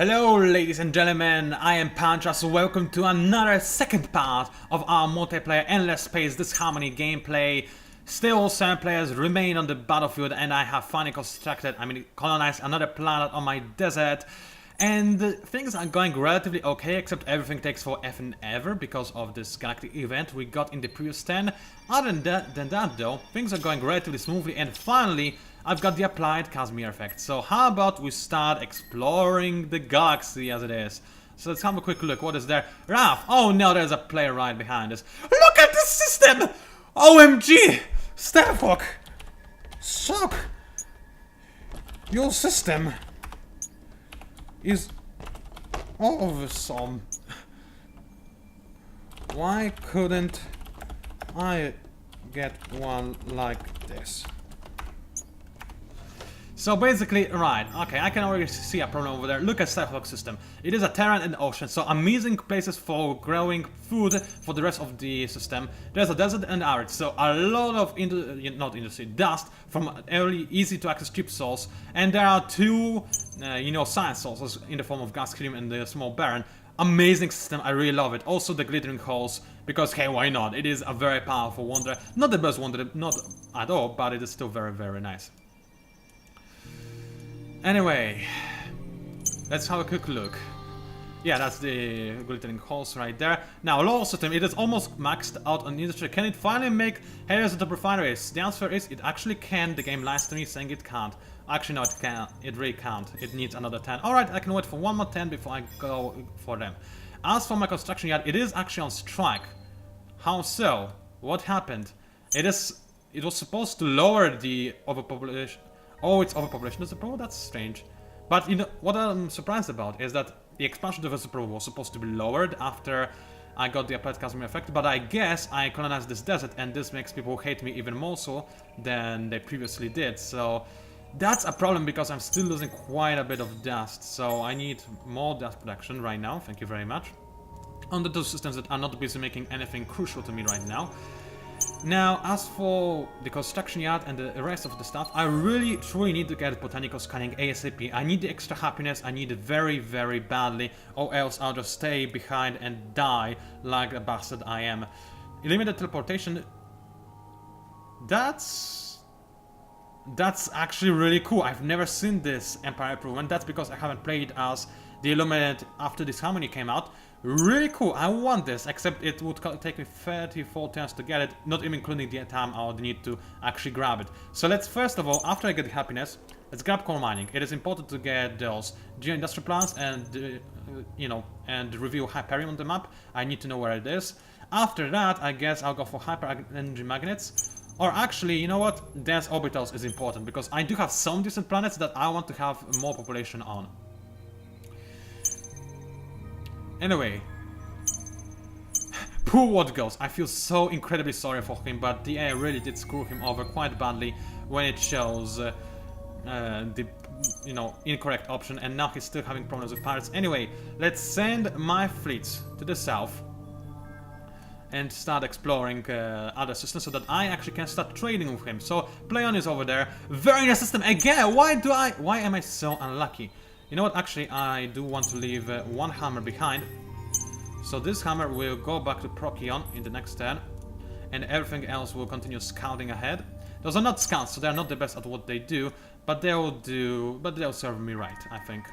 Hello ladies and gentlemen, I am PANCZASU. Welcome to another second part of our multiplayer endless Space Disharmony gameplay. Still 7 players remain on the battlefield and I have finally colonized another planet on my desert. And things are going relatively okay, except everything takes forever ever because of this galactic event we got in the previous 10. Other than that though, things are going relatively smoothly, and finally I've got the applied Casimir effect. So how about we start exploring the galaxy as it is. So let's have a quick look. What is there? Raf! Oh no, there's a player right behind us. Look at this system! OMG! Starfuck! Shock! Your system is awesome. Why couldn't I get one like this? So basically, right, okay, I can already see a problem over there. Look at Starfuck system. It is a terrain and ocean, so amazing places for growing food for the rest of the system. There's a desert and arid, so a lot of dust from early, easy to access cheap source. And there are two, science sources in the form of gas helium and the small baron. Amazing system, I really love it. Also the glittering holes, because hey, why not? It is a very powerful wonder. Not the best wonder, not at all, but it is still very, very nice. Anyway, let's have a quick look. Yeah, that's the glittering holes right there. Now, law system, it is almost maxed out on industry. Can it finally make headers into refineries? The answer is it actually can. The game lies to me saying it can't. Actually, no, it can't. It really can't. It needs another 10. Alright, I can wait for one more 10 before I go for them. As for my construction yard, it is actually on strike. How so? What happened? It was supposed to lower the overpopulation. Oh, it's overpopulation. That's a problem? That's strange. But you know what I'm surprised about is that the expansion of the super was supposed to be lowered after I got the applied Casimir effect, but I guess I colonized this desert and this makes people hate me even more so than they previously did. So that's a problem because I'm still losing quite a bit of dust. So I need more dust production right now. Thank you very much. On the two systems that are not busy making anything crucial to me right now. Now, as for the construction yard and the rest of the stuff, I really, truly need to get botanical scanning ASAP. I need the extra happiness, I need it very, very badly, or else I'll just stay behind and die like a bastard I am. Limited teleportation... That's actually really cool. I've never seen this Empire improvement. That's because I haven't played as the Illuminate after Disharmony came out. Really cool, I want this, except it would take me 34 turns to get it, not even including the time I would need to actually grab it. So let's first of all, after I get the happiness, let's grab coal mining. It is important to get those geo-industrial plants and, and review Hyperion on the map. I need to know where it is. After that, I guess I'll go for hyper-energy magnets. Or actually, you know what? Dense orbitals is important, because I do have some decent planets that I want to have more population on. Anyway, poor VhwatGoes. I feel so incredibly sorry for him, but the AI really did screw him over quite badly when it shows the incorrect option, and now he's still having problems with pirates. Anyway, let's send my fleets to the south and start exploring other systems so that I actually can start trading with him. So Playon is over there. Very nice system again. Why am I so unlucky? You know what, actually, I do want to leave one hammer behind. So this hammer will go back to Procyon in the next turn. And everything else will continue scouting ahead. Those are not scouts, so they're not the best at what they do. But they'll serve me right, I think.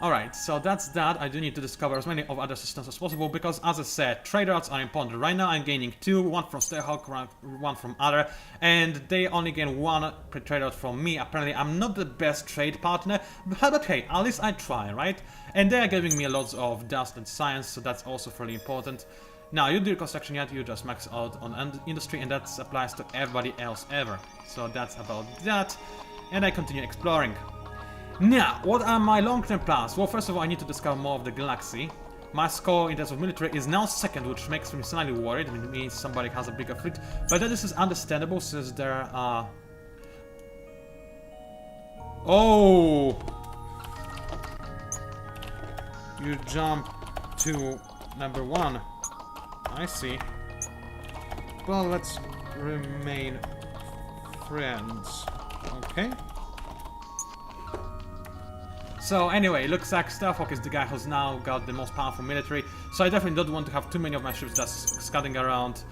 Alright, so that's that. I do need to discover as many of other systems as possible because, as I said, trade routes are important. Right now I'm gaining 2, one from Starhawk, one from other, and they only gain 1 trade route from me. Apparently I'm not the best trade partner, but hey, at least I try, right? And they are giving me lots of dust and science, so that's also fairly important. Now, you do construction yet, you just max out on industry, and that applies to everybody else ever. So that's about that, and I continue exploring. Now, what are my long-term plans? Well, first of all, I need to discover more of the galaxy. My score in terms of military is now 2nd, which makes me slightly worried. It means somebody has a bigger fleet. But this is understandable since there are... Oh! You jump to number 1. I see. Well, let's remain friends. Okay. So anyway, looks like Starhawk is the guy who's now got the most powerful military, so I definitely don't want to have too many of my ships just scouting around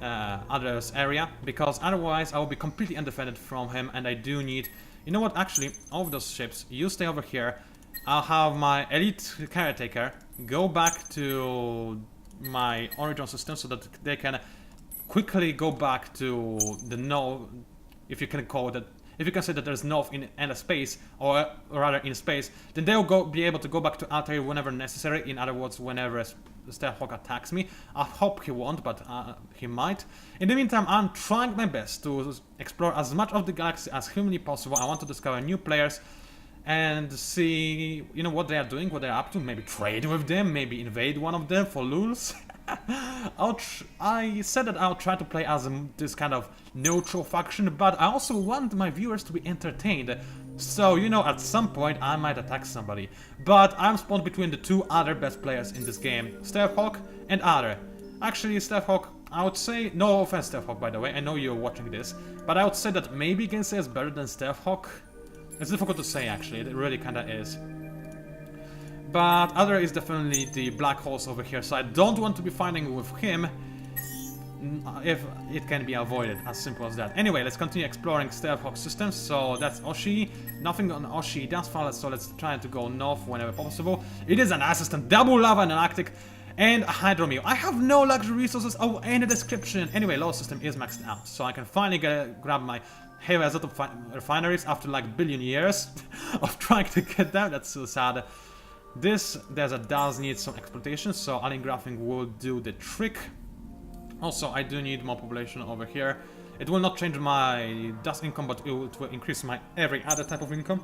others' area, because otherwise I will be completely undefended from him, and I do need... You know what, actually, all of those ships, you stay over here, I'll have my elite caretaker go back to my original system so that they can quickly go back to the north, if you can call it, if you can say that there's north in a space, or rather in space, then they'll be able to go back to Altair whenever necessary. In other words, whenever Starhawk attacks me. I hope he won't, but he might. In the meantime, I'm trying my best to explore as much of the galaxy as humanly possible. I want to discover new players and see, you know, what they are doing, what they're up to. Maybe trade with them, maybe invade one of them for lulz. I said that I'll try to play as this kind of neutral faction, but I also want my viewers to be entertained. So, you know, at some point I might attack somebody. But I'm spawned between the two other best players in this game, Starhawk and Other. Actually, Starhawk, I would say, no offense Starhawk by the way, I know you're watching this, but I would say that maybe Gensei is better than Starhawk. It's difficult to say actually, it really kinda is. But Other is definitely the black horse over here, so I don't want to be fighting with him if it can be avoided, as simple as that. Anyway, let's continue exploring Starhawk systems. So that's Oshi, nothing on Oshi, that's fine, so let's try to go north whenever possible. It is an ice system, double lava in an Arctic, and a hydromel. I have no luxury resources, oh, and a description. Anyway, low system is maxed out, so I can finally grab my heavy isotope refineries after like billion years of trying to get them. That's so sad. This desert does need some exploitation, so alien graphing will do the trick. Also, I do need more population over here. It will not change my dust income, but it will increase my every other type of income,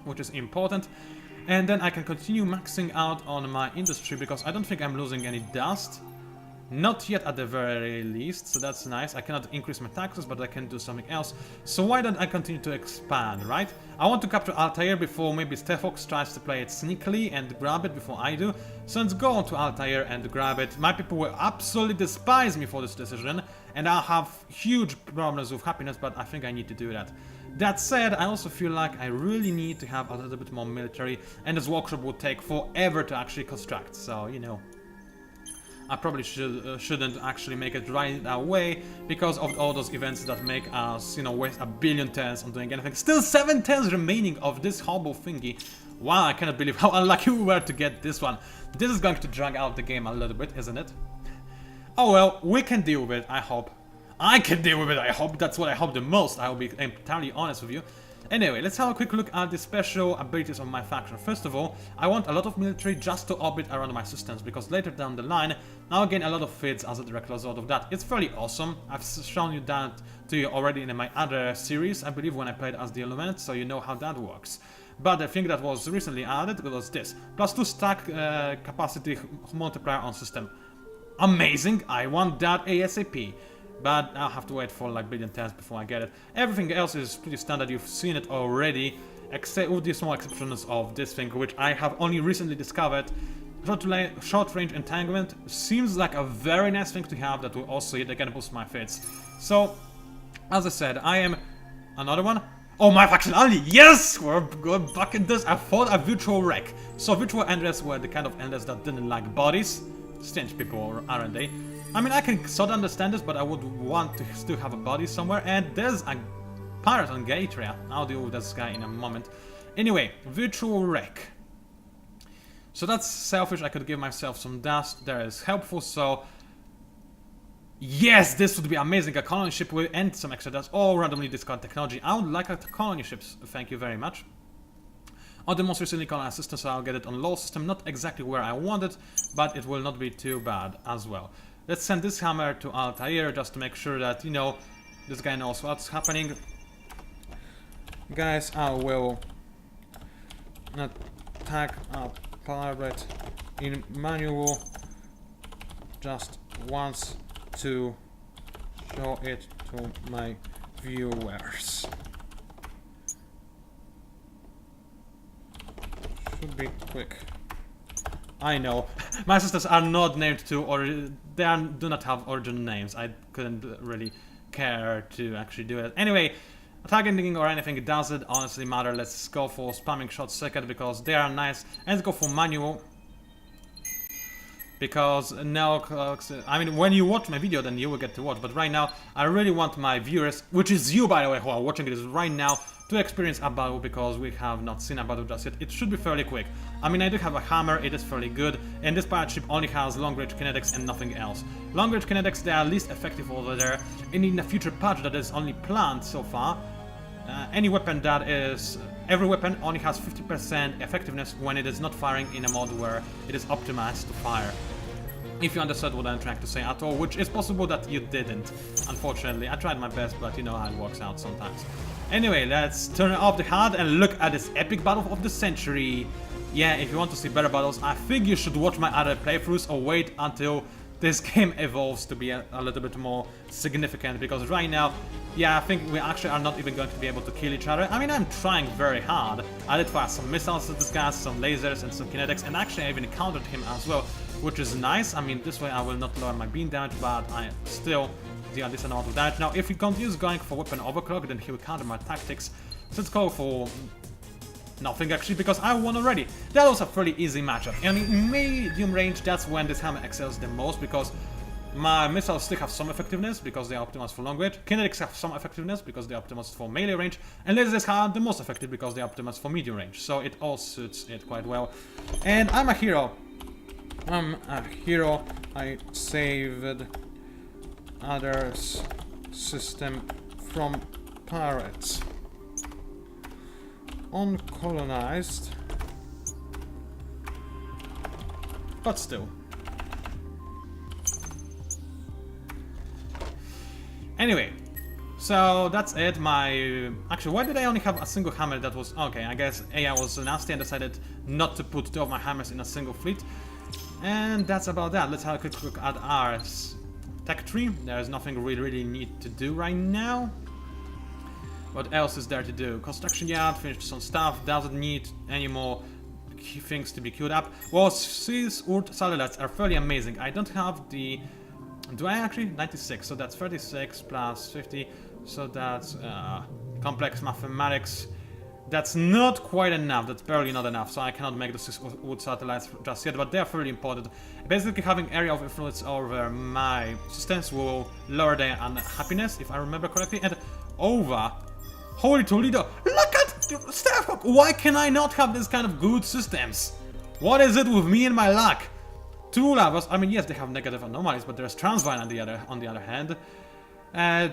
which is important. And then I can continue maxing out on my industry, because I don't think I'm losing any dust. Not yet at the very least, so that's nice. I cannot increase my taxes, but I can do something else. So why don't I continue to expand, right? I want to capture Altair before maybe Starhawk tries to play it sneakily and grab it before I do. So let's go on to Altair and grab it. My people will absolutely despise me for this decision, and I'll have huge problems with happiness, but I think I need to do that. That said, I also feel like I really need to have a little bit more military, and this workshop will take forever to actually construct, so, you know. I probably shouldn't actually make it right away because of all those events that make us, you know, waste a billion turns on doing anything. Still 7 turns remaining of this horrible thingy. Wow, I cannot believe how unlucky we were to get this one. This is going to drag out the game a little bit, isn't it? Oh well, we can deal with it, I hope. I can deal with it, I hope. That's what I hope the most, I will be entirely honest with you. Anyway, let's have a quick look at the special abilities of my faction. First of all, I want a lot of military just to orbit around my systems, because later down the line, I'll gain a lot of feats as a direct result of that. It's fairly awesome. I've shown you that to you already in my other series, I believe, when I played as the Element, so you know how that works. But the thing that was recently added was this. +2 stack capacity multiplier on system. Amazing, I want that ASAP. But I'll have to wait for like billion turns before I get it. Everything else is pretty standard, you've seen it already, except with the small exceptions of this thing, which I have only recently discovered. Short range entanglement seems like a very nice thing to have that will also yet again boost my fits. So, as I said, I am another one. Oh, my faction only! Yes! We're going back in this. I fought a virtual wreck. So virtual endless were the kind of endless that didn't like bodies. Strange people, aren't they? I mean, I can sort of understand this, but I would want to still have a body somewhere. And there's a pirate on Gatria. I'll deal with this guy in a moment. Anyway, virtual wreck. So that's selfish. I could give myself some dust. That is helpful. So yes, this would be amazing. A colony ship will end some extra dust or randomly discard technology. I would like a colony ships. Thank you very much. On the most recently colonized system, so I'll get it on low system. Not exactly where I want it, but it will not be too bad as well. Let's send this hammer to Altair just to make sure that, you know, this guy knows what's happening. Guys, I will attack a pirate in manual just once to show it to my viewers. Should be quick. I know. My sisters are not named to, or do not have original names. I couldn't really care to actually do it. Anyway, targeting or anything, it doesn't honestly matter. Let's go for spamming shots second because they are nice. And let's go for manual. Because now, I mean, when you watch my video, then you will get to watch. But right now, I really want my viewers, which is you, by the way, who are watching this right now, to experience Abalu, because we have not seen Abalu just yet. It should be fairly quick. I mean, I do have a hammer, it is fairly good, and this pirate ship only has long-range kinetics and nothing else. Long-range kinetics, they are least effective over there, and in the future patch that is only planned so far, any weapon that is... Every weapon only has 50% effectiveness when it is not firing in a mode where it is optimized to fire. If you understood what I'm trying to say at all, which is possible that you didn't, unfortunately. I tried my best, but you know how it works out sometimes. Anyway, let's turn off the HUD and look at this epic battle of the century. Yeah, if you want to see better battles, I think you should watch my other playthroughs or wait until this game evolves to be a little bit more significant, because right now, yeah, I think we actually are not even going to be able to kill each other. I mean, I'm trying very hard. I did fire some missiles at this guy, some lasers and some kinetics, and actually I even countered him as well, which is nice. I mean, this way I will not lower my beam damage, but I still deal this amount of damage. Now, if he continues going for weapon overclock, then he will counter my tactics. So let's go for nothing actually, because I won already. That was a fairly easy matchup. And in medium range, that's when this hammer excels the most, because my missiles still have some effectiveness because they are optimized for long range. Kinetics have some effectiveness because they are optimized for melee range. And lasers are the most effective because they are optimized for medium range. So it all suits it quite well. And I'm a hero. I saved others' system from pirates. Uncolonized, but still. Anyway, so that's it. Actually, why did I only have a single hammer? That was okay. I guess AI was nasty and decided not to put 2 of my hammers in a single fleet. And that's about that. Let's have a quick look at our tech tree. There's nothing we really need to do right now. What else is there to do? Construction yard, finished some stuff, doesn't need any more things to be queued up. Well, these wood satellites are fairly amazing. I don't have the... Do I actually? 96, so that's 36 plus 50, so that's complex mathematics. That's not quite enough, that's barely not enough, so I cannot make the 6 wood satellites just yet, but they're fairly important. Basically, having area of influence over my systems will lower their unhappiness, if I remember correctly, and over... Holy Toledo! Look at Starhawk! Why can I not have this kind of good systems? What is it with me and my luck? 2 lavas. I mean, yes, they have negative anomalies, but there's Transvine on the other hand.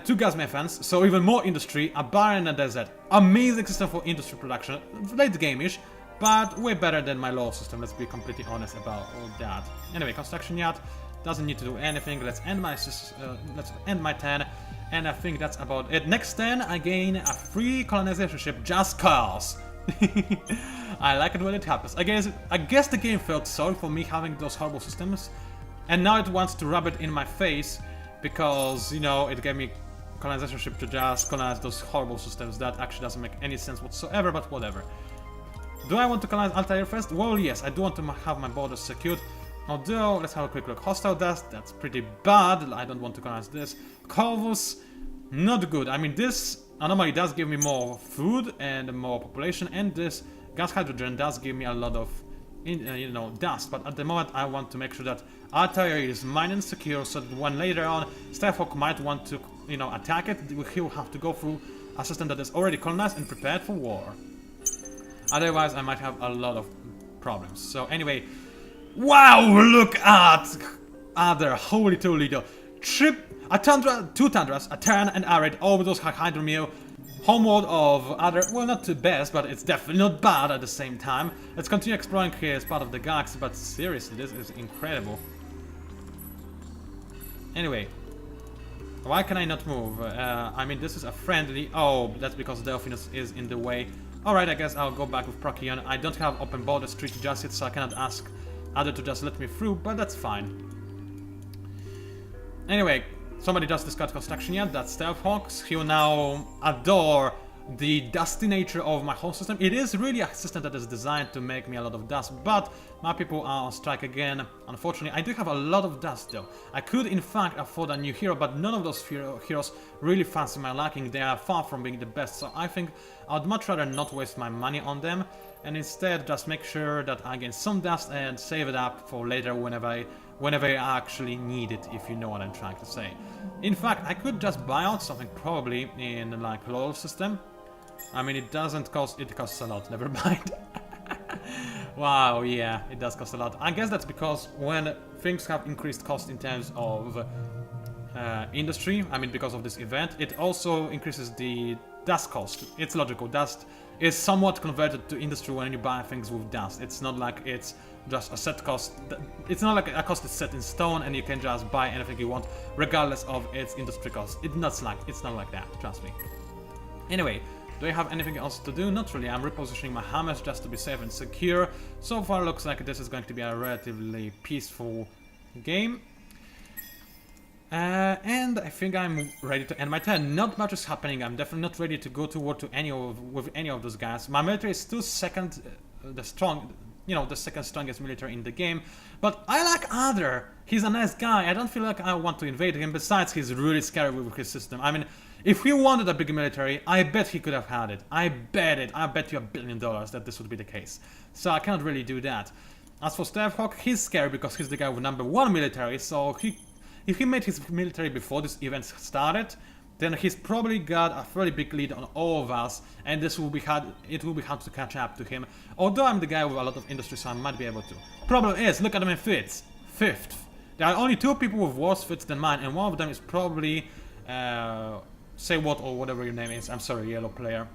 2 gas methanes, so even more industry. A bar and a desert. Amazing system for industry production. Late game-ish, but way better than my low system. Let's be completely honest about all that. Anyway, construction yard doesn't need to do anything. Let's end my 10. And I think that's about it. Next turn, I gain a free colonization ship just cause. I like it when it happens. I guess the game felt sorry for me having those horrible systems. And now it wants to rub it in my face because, you know, it gave me colonization ship to just colonize those horrible systems. That actually doesn't make any sense whatsoever, but whatever. Do I want to colonize Altair first? Well, yes, I do want to have my borders secured. Although, let's have a quick look. Hostile dust, that's pretty bad. I don't want to colonize this. Corvus, not good. I mean, this anomaly does give me more food and more population, and this gas hydrogen does give me a lot of, you know, dust. But at the moment, I want to make sure that Altair is mine and secure, so that when later on Starhawk might want to, you know, attack it, he'll have to go through a system that is already colonized and prepared for war. Otherwise, I might have a lot of problems. So anyway. Wow, look at other holy Toledo. 2 tundras, a Terran and Arid, all those hydromel. Homeworld of other, well, not the best, but it's definitely not bad at the same time. Let's continue exploring here as part of the galaxy, but seriously, this is incredible. Anyway, why can I not move? I mean, this is a friendly... Oh, that's because Delphinus is in the way. Alright, I guess I'll go back with Procyon. I don't have open borders treaty just yet, so I cannot ask other to just let me through, but that's fine. Anyway, somebody just discarded construction yet, that's Stealthhawks. He will now adore the dusty nature of my whole system. It is really a system that is designed to make me a lot of dust, but my people are on strike again. Unfortunately, I do have a lot of dust though. I could in fact afford a new hero, but none of those heroes really fancy my liking. They are far from being the best, so I think I'd much rather not waste my money on them and instead just make sure that I gain some dust and save it up for later whenever I actually need it, if you know what I'm trying to say. In fact, I could just buy out something probably in like LoL system. I mean, it doesn't cost, it costs a lot, never mind. Wow, yeah, it does cost a lot. I guess that's because when things have increased cost in terms of industry, I mean because of this event, it also increases the dust cost. It's logical, dust is somewhat converted to industry when you buy things with dust. It's not like it's just a set cost. It's not like a cost is set in stone and you can just buy anything you want regardless of its industry cost. It's not like that, trust me. Anyway, do I have anything else to do? Not really. I'm repositioning my hammers just to be safe and secure. So far looks like this is going to be a relatively peaceful game. And I think I'm ready to end my turn. Not much is happening. I'm definitely not ready to go to war with any of those guys. My military is still second, the second strongest military in the game. But I like Adder. He's a nice guy. I don't feel like I want to invade him. Besides, he's really scary with his system. I mean, if he wanted a big military, I bet he could have had it. I bet you $1 billion that this would be the case. So I cannot really do that. As for Stavhawk, he's scary because he's the guy with #1 military. So if he made his military before this event started, then he's probably got a fairly big lead on all of us, and it will be hard to catch up to him. Although I'm the guy with a lot of industry, so I might be able to. Problem is, look at him in fifth. There are only 2 people with worse fits than mine, and one of them is probably say what or whatever your name is. I'm sorry, yellow player,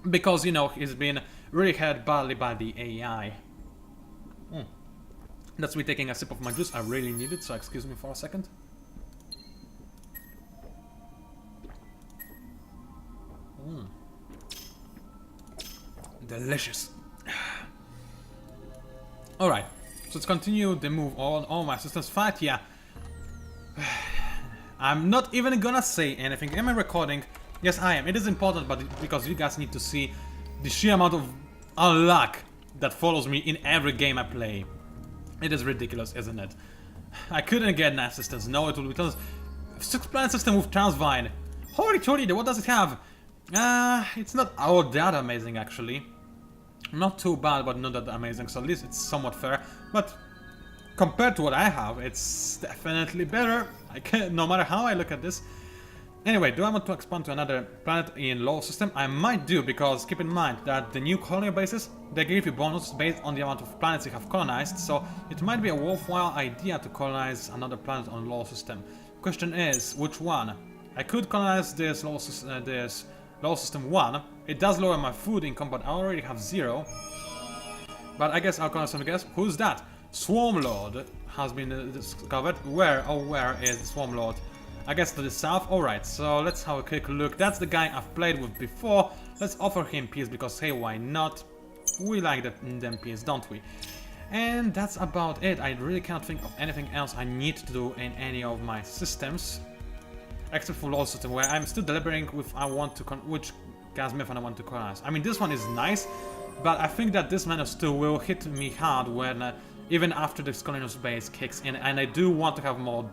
because you know he's been really hurt badly by the AI. That's me taking a sip of my juice. I really need it, so excuse me for a second. Delicious. Alright, so let's continue the move on. All my systems fight, yeah. I'm not even gonna say anything. Am I recording? Yes, I am. It is important, but because you guys need to see the sheer amount of unluck that follows me in every game I play. It is ridiculous, isn't it? I couldn't get nice systems. No, it will be because 6-planet system with Transvine. Holy toady, what does it have? It's not all that amazing actually. Not too bad, but not that amazing, so at least it's somewhat fair. But compared to what I have, it's definitely better. No matter how I look at this. Anyway, do I want to expand to another planet in LoL system? I might do, because keep in mind that the new colonial bases, they give you bonus based on the amount of planets you have colonized, so it might be a worthwhile idea to colonize another planet on LoL system. Question is, which one? I could colonize this LoL system 1. It does lower my food income, but I already have 0. But I guess I'll colonize something else. Who's that? Swarmlord has been discovered. Where? Oh, where is Swarmlord? I guess to the south. Alright, so let's have a quick look. That's the guy I've played with before. Let's offer him peace because, hey, why not? We like them peace, don't we? And that's about it. I really can't think of anything else I need to do in any of my systems. Except for LoL system, where I'm still deliberating with which gas method I want to colonize. I mean, this one is nice, but I think that this method still will hit me hard when even after this colonial base kicks in, and I do want to have more,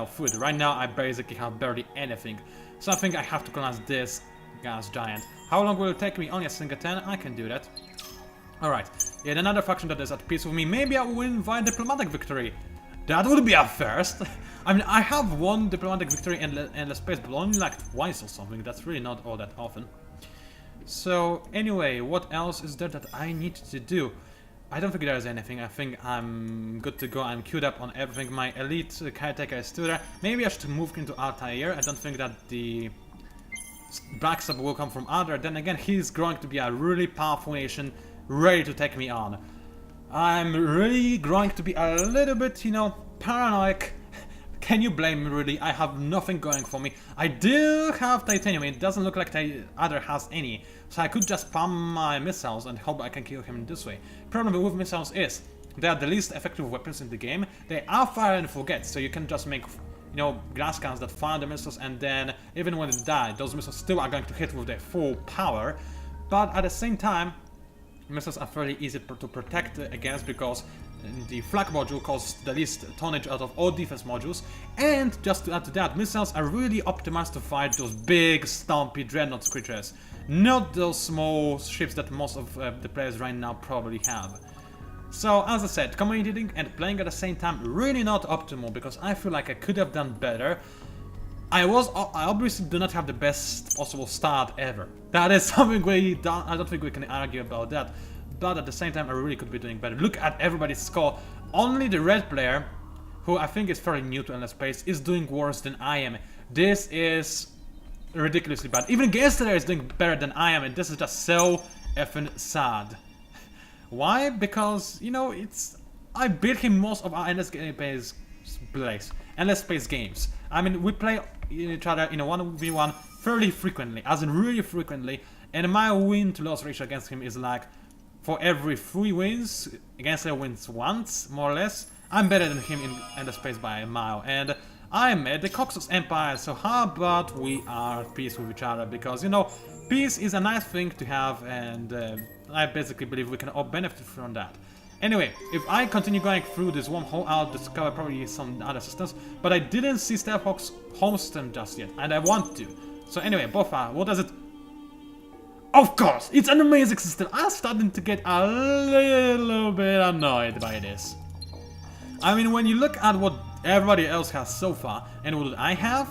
food. Right now I basically have barely anything, so I think I have to colonize this gas giant. How long will it take me? Only a single turn? I can do that. Alright, yet another faction that is at peace with me. Maybe I will invite diplomatic victory. That would be a first. I mean, I have won diplomatic victory in the space, but only like twice or something. That's really not all that often. So anyway, what else is there that I need to do? I don't think there's anything. I think I'm good to go. I'm queued up on everything. My elite caretaker is still there. Maybe I should move into Altair. I don't think that the Black Sub will come from Adder. Then again, he's growing to be a really powerful nation, ready to take me on. I'm really growing to be a little bit, paranoid. Can you blame me, really? I have nothing going for me. I do have titanium. It doesn't look like Adder has any. So I could just spam my missiles and hope I can kill him this way. Problem with missiles is they are the least effective weapons in the game. They are fire and forget, so you can just make you know, glass cannons that fire the missiles, and then even when they die, those missiles still are going to hit with their full power. But at the same time, missiles are fairly easy to protect against because the flak module causes the least tonnage out of all defense modules. And just to add to that, missiles are really optimized to fight those big, stompy dreadnought creatures, not those small ships that most of the players right now probably have. So, as I said, commentating and playing at the same time, really not optimal, because I feel like I could have done better. I obviously do not have the best possible start ever. That is something I don't think we can argue about that. But at the same time, I really could be doing better. Look at everybody's score. Only the red player, who I think is fairly new to Endless Space, is doing worse than I am. This is ridiculously bad. Even Gangster is doing better than I am, and this is just so effing sad. Why? Because, you know, I beat him most of our Endless Space games. I mean, we play each other in a 1v1 fairly frequently, as in really frequently, and my win to loss ratio against him is like, for every 3 wins, Gangster wins once, more or less. I'm better than him in Endless Space by a mile, and I'm at the Coxus Empire, so how about we are at peace with each other, because, you know, peace is a nice thing to have, and I basically believe we can all benefit from that. Anyway, if I continue going through this wormhole, I'll discover probably some other systems, but I didn't see Stealthhawk's home system just yet, and I want to. So anyway, Bofa, what does it... Of course, it's an amazing system. I'm starting to get a little bit annoyed by this. I mean, when you look at what everybody else has so far, and what I have,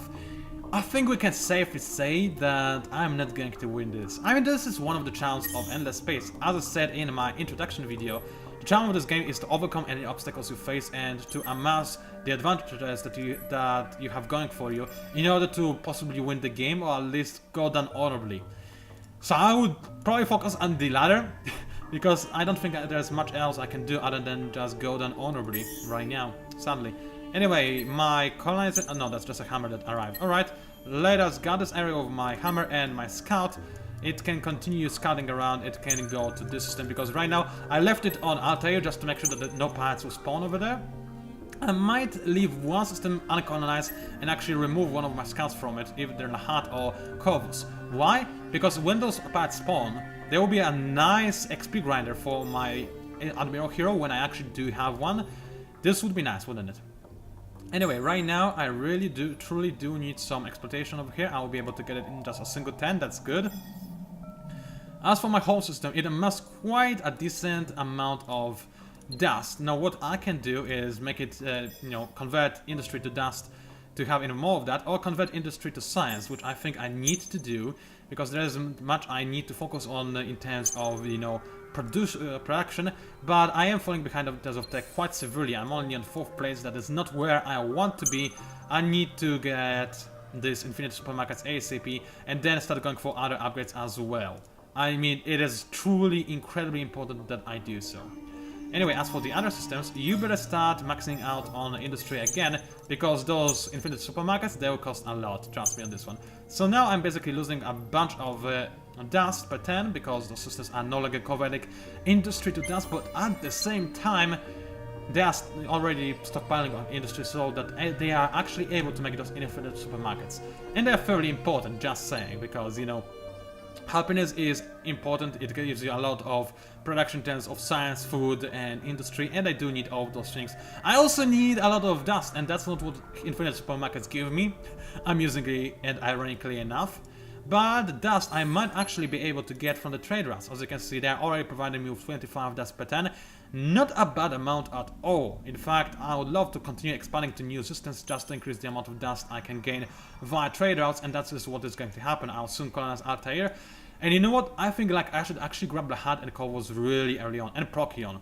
I think we can safely say that I'm not going to win this. I mean, this is one of the charms of Endless Space. As I said in my introduction video, the charm of this game is to overcome any obstacles you face and to amass the advantages that you have going for you in order to possibly win the game, or at least go down honorably. So I would probably focus on the latter, because I don't think there's much else I can do other than just go down honorably right now, sadly. Anyway, my colonization... Oh, no, that's just a hammer that arrived. Alright, let us guard this area with my hammer and my scout. It can continue scouting around, it can go to this system, because right now I left it on Altair just to make sure that no pirates will spawn over there. I might leave one system uncolonized and actually remove one of my scouts from it, either Nahat or Corvus. Why? Because when those pirates spawn, there will be a nice XP grinder for my Admiral hero when I actually do have one. This would be nice, wouldn't it? Anyway, right now I really truly do need some exploitation over here. I will be able to get it in just a single 10, that's good. As for my whole system, it amassed quite a decent amount of dust. Now what I can do is make it, you know, convert industry to dust to have even more of that, or convert industry to science, which I think I need to do, because there isn't much I need to focus on in terms of, you know, production, but I am falling behind in terms of tech quite severely. I'm only on 4th place, that is not where I want to be. I need to get this Infinite Supermarkets ASAP, and then start going for other upgrades as well. I mean, it is truly incredibly important that I do so. Anyway, as for the other systems, you better start maxing out on industry again, because those infinite supermarkets, they will cost a lot, trust me on this one. So now I'm basically losing a bunch of dust per 10, because those systems are no longer converting industry to dust, but at the same time, they are already stockpiling on industry, so that they are actually able to make those infinite supermarkets. And they're fairly important, just saying, because, you know, happiness is important, it gives you a lot of production in terms of science, food and industry, and I do need all of those things. I also need a lot of dust, and that's not what infinite supermarkets give me, amusingly and ironically enough. But the dust I might actually be able to get from the trade routes. As you can see, they're already providing me with 25 dust per 10. Not a bad amount at all. In fact, I would love to continue expanding to new systems just to increase the amount of dust I can gain via trade routes, and that's just what is going to happen. I'll soon colonize Altair. And you know what? I think like I should actually grab the Hat and Corvus really early on, and Procyon.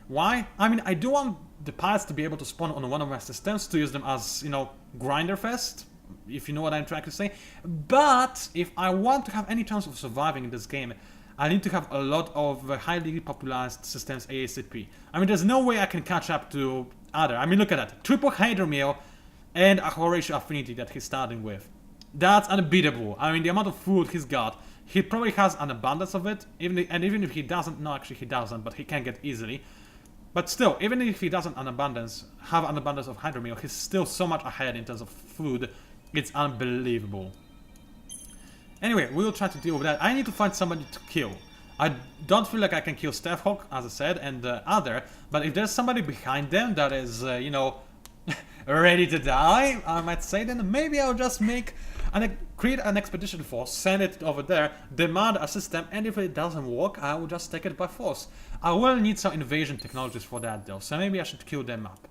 Why? I mean, I do want the pirates to be able to spawn on one of my systems to use them as, you know, grinder fest, if you know what I'm trying to say. But if I want to have any chance of surviving in this game, I need to have a lot of highly popularized systems ASAP. I mean, there's no way I can catch up to other. I mean, look at that. Triple Hydromeal and a Horatio Affinity that he's starting with. That's unbeatable. I mean, the amount of food he's got, he probably has an abundance of it, even if he doesn't, no, actually he doesn't, but he can get easily. But still, even if he doesn't have an abundance of hydromeal, he's still so much ahead in terms of food. It's unbelievable. Anyway, we'll try to deal with that. I need to find somebody to kill. I don't feel like I can kill Staffhawk, as I said, and other, but if there's somebody behind them that is, you know, ready to die, I might say, then maybe I'll just create an expedition force, send it over there, demand a system, and if it doesn't work, I will just take it by force. I will need some invasion technologies for that though, so maybe I should kill them up.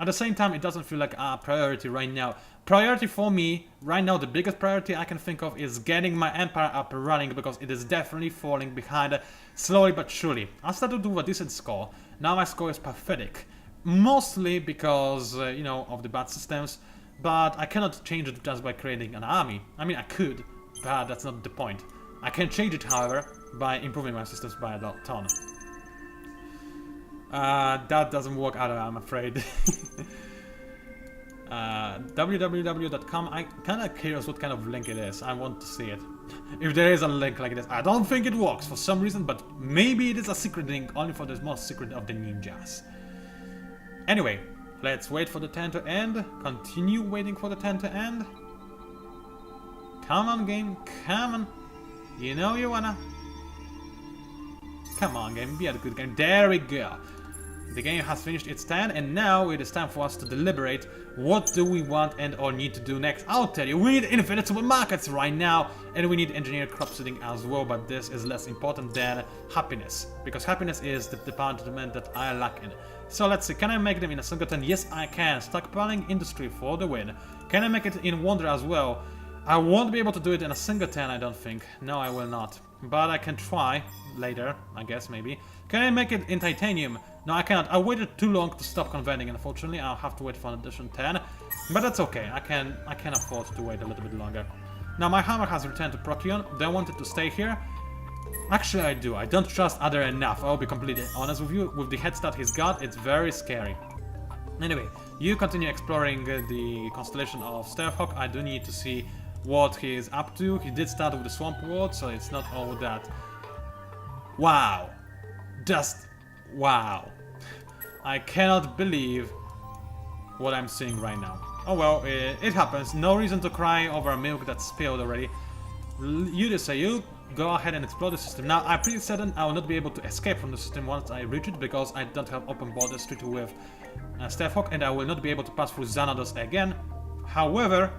At the same time, it doesn't feel like a priority right now. Priority for me, right now, the biggest priority I can think of is getting my empire up and running, because it is definitely falling behind slowly but surely. I started with a decent score, now my score is pathetic. Mostly because, you know, of the bad systems, but I cannot change it just by creating an army. I mean, I could, but that's not the point. I can change it, however, by improving my systems by a ton. That doesn't work either, I'm afraid. www.com, I'm kinda curious what kind of link it is. I want to see it. If there is a link like this, I don't think it works for some reason, but maybe it is a secret link only for the most secret of the ninjas. Anyway, let's wait for the turn to end. Continue waiting for the turn to end. Come on, game. Come on. You know you wanna. Come on, game. Be a good game. There we go. The game has finished its turn, and now it is time for us to deliberate what do we want and or need to do next. I'll tell you, we need infinite supermarkets right now, and we need engineered crop seeding as well, but this is less important than happiness, because happiness is the department that I lack in. So let's see, can I make them in a single turn? Yes, I can. Stockpiling industry for the win. Can I make it in wonder as well? I won't be able to do it in a single turn, I don't think. No, I will not. But I can try later, I guess, maybe. Can I make it in titanium? No, I cannot. I waited too long to stop converting, unfortunately. I'll have to wait for an additional 10. But that's okay. I can afford to wait a little bit longer. Now, my hammer has returned to Procyon. Do I want it to stay here? Actually, I do. I don't trust Adder enough. I'll be completely honest with you. With the head start he's got, it's very scary. Anyway, you continue exploring the constellation of Starhawk. I do need to see what he is up to. He did start with the Swamp World, so it's not all that. Wow. Just wow. I cannot believe what I'm seeing right now. Oh well, it happens. No reason to cry over milk that's spilled already. You just say you go ahead and explore the system. Now, I'm pretty certain I will not be able to escape from the system once I reach it, because I don't have open borders treated with Starhawk, and I will not be able to pass through Xanados again. However,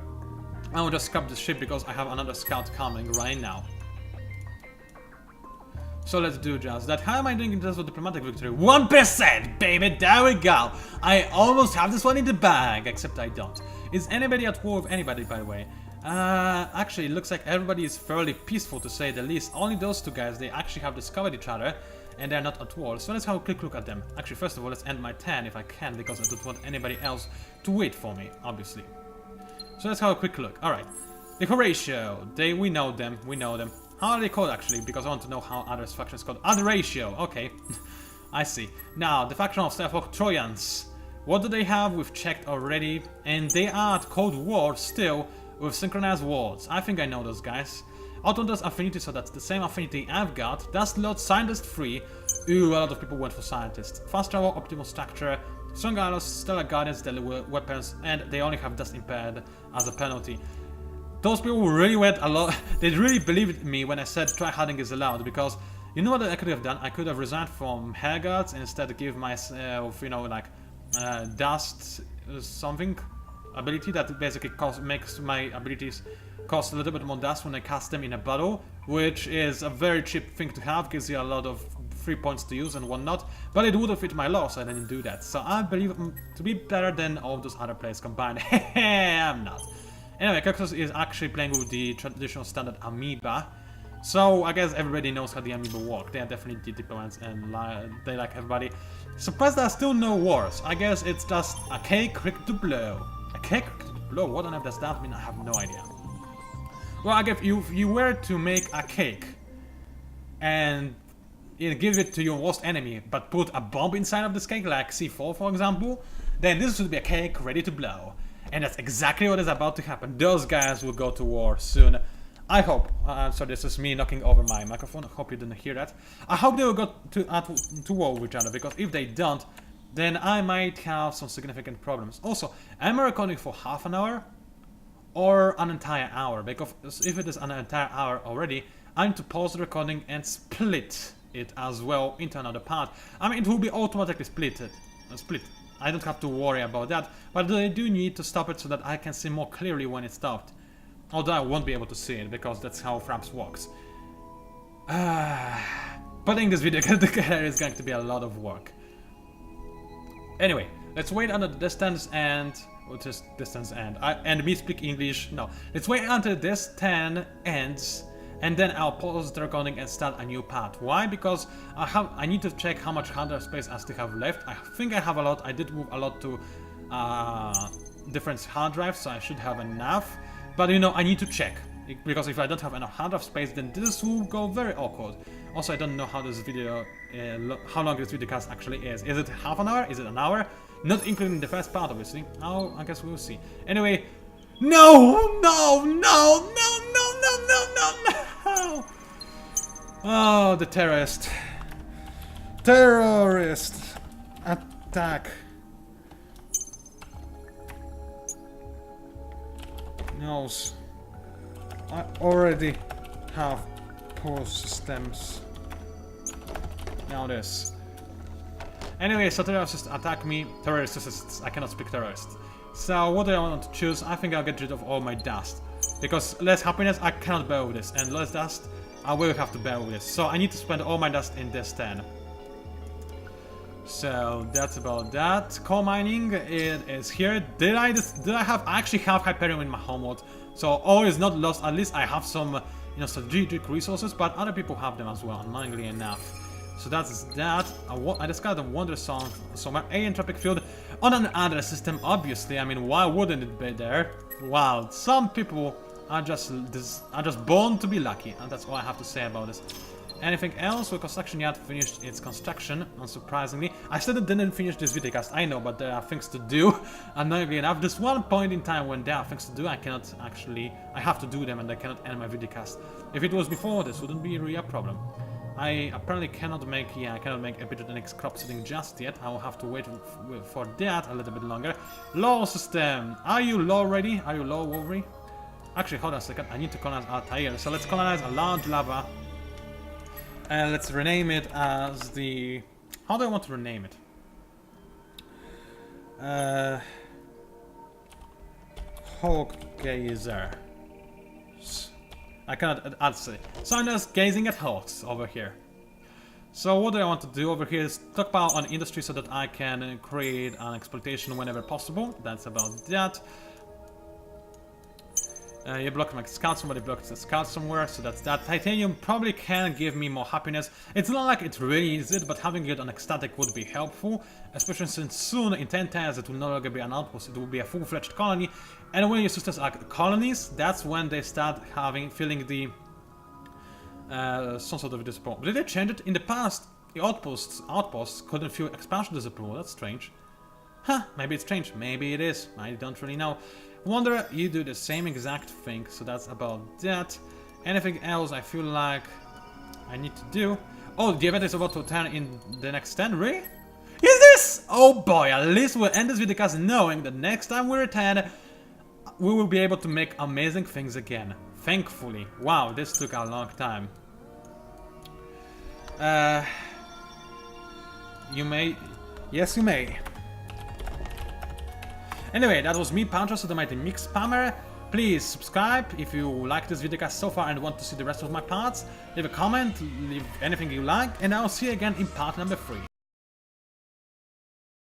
I will just scrap the ship because I have another scout coming right now. So let's do just that. How am I doing in terms of diplomatic victory? 1%, baby! There we go! I almost have this one in the bag, except I don't. Is anybody at war with anybody, by the way? Actually, it looks like everybody is fairly peaceful, to say the least. Only those two guys, they actually have discovered each other, and they're not at war. So let's have a quick look at them. Actually, first of all, let's end my turn if I can, because I don't want anybody else to wait for me, obviously. So let's have a quick look. Alright. The Horatio. We know them. How are they called, actually? Because I want to know how other faction is called. Adoratio. Okay. I see. Now, the faction of Starhawk, Trojans. What do they have? We've checked already. And they are at Cold War still, with synchronized wards. I think I know those guys. Autonomous affinity, so that's the same affinity I've got. Dust Lord, Scientist 3. Ooh, a lot of people went for Scientist. Fast travel, optimal structure, strong allies, stellar guardians, deadly weapons, and they only have Dust Impaired as a penalty. Those people really went a lot. They really believed me when I said tryharding is allowed, because you know what I could have done? I could have resigned from Hair Guards and instead give myself, you know, like Dust something ability that basically makes my abilities cost a little bit more dust when I cast them in a battle, which is a very cheap thing to have, gives you a lot of free points to use and whatnot, but it would have fit my loss, I didn't do that. So I believe to be better than all those other players combined. I'm not. Anyway, Cactus is actually playing with the traditional standard Amoeba, so I guess everybody knows how the Amoeba work. They are definitely the diplomats and they like everybody. Surprised there are still no wars. I guess it's just a cake cricket to blow. A cake cricket to blow? What on earth does that mean? I have no idea. Well, I guess if you were to make a cake and give it to your worst enemy, but put a bomb inside of this cake, like C4 for example, then this would be a cake ready to blow. And that's exactly what is about to happen. Those guys will go to war soon. I hope, sorry, this is me knocking over my microphone, I hope you didn't hear that. I hope they will go to war with each other, because if they don't, then I might have some significant problems. Also, am I recording for half an hour? Or an entire hour? Because if it is an entire hour already, I need to pause the recording and split it as well into another part. I mean, it will be automatically split. I don't have to worry about that, but I do need to stop it so that I can see more clearly when it stopped. Although I won't be able to see it, because that's how Fraps works. Putting this video together is going to be a lot of work. Anyway, let's wait until the distance and... just distance and me speak English. No, let's wait until this 10 ends, and then I'll pause the recording and start a new part. Why? Because I need to check how much hard drive space I still have left. I think I have a lot. I did move a lot to different hard drives, so I should have enough. But you know, I need to check, because if I don't have enough hard drive space, then this will go very awkward. Also, I don't know how this video, how long this video cast actually is. Is it half an hour? Is it an hour? Not including the first part, obviously. Oh, I guess we'll see. Anyway, no! Oh, the terrorist attack. Knows I already have poor systems. Now this. Anyway, so terrorists attack me. Terrorists, I cannot speak terrorists. So what do I want to choose? I think I'll get rid of all my dust. Because less happiness, I cannot bear with this. And less dust, I will have to bear with this. So I need to spend all my dust in this 10. So that's about that. Coal mining, it is here. I actually have Hyperium in my homeworld. So all is not lost. At least I have some, you know, strategic resources, but other people have them as well, unknowingly enough. So that's that. I discovered a wonder song somewhere. Alien tropic field on another system, obviously. I mean, why wouldn't it be there? Well, some people are just born to be lucky, and that's all I have to say about this. Anything else? Well, construction yard finished its construction, unsurprisingly. I still didn't finish this videocast, I know, but there are things to do. Annoyingly enough, there's one point in time when there are things to do, I have to do them, and I cannot end my videocast. If it was before, this wouldn't be really a problem. I apparently cannot make epigenetics crop seeding just yet. I will have to wait for that a little bit longer. Law system. Are you law ready? Are you law ready? Actually, hold on a second. I need to colonize Altair. So let's colonize a large lava. And let's rename it as the... How do I want to rename it? Hawk Gazer. I cannot add say. So I'm just gazing at hawks over here. So what do I want to do over here is stockpile on industry so that I can create an exploitation whenever possible. That's about that. You blocked my scout, somebody blocked the scout somewhere, so that's that. Titanium probably can give me more happiness. It's not like it really is it, but having it on ecstatic would be helpful. Especially since soon, in 10 times, it will no longer be an outpost, it will be a full-fledged colony. And when your systems are colonies, that's when they start feeling the... some sort of disapproval. Did they change it? In the past, the outposts couldn't feel expansion disapproval, that's strange. Huh, maybe it's changed, maybe it is, I don't really know. Wonder, you do the same exact thing, so that's about that. Anything else I feel like I need to do? Oh, the event is about to turn in the next 10, really? Is this? Oh boy, at least we'll end this videocast knowing that next time we return, we will be able to make amazing things again. Thankfully. Wow, this took a long time. You may... Yes, you may. Anyway, that was me, PANCZASU, the mighty mix spammer. Please subscribe if you like this videocast so far and want to see the rest of my parts. Leave a comment, leave anything you like, and I'll see you again in part number 3.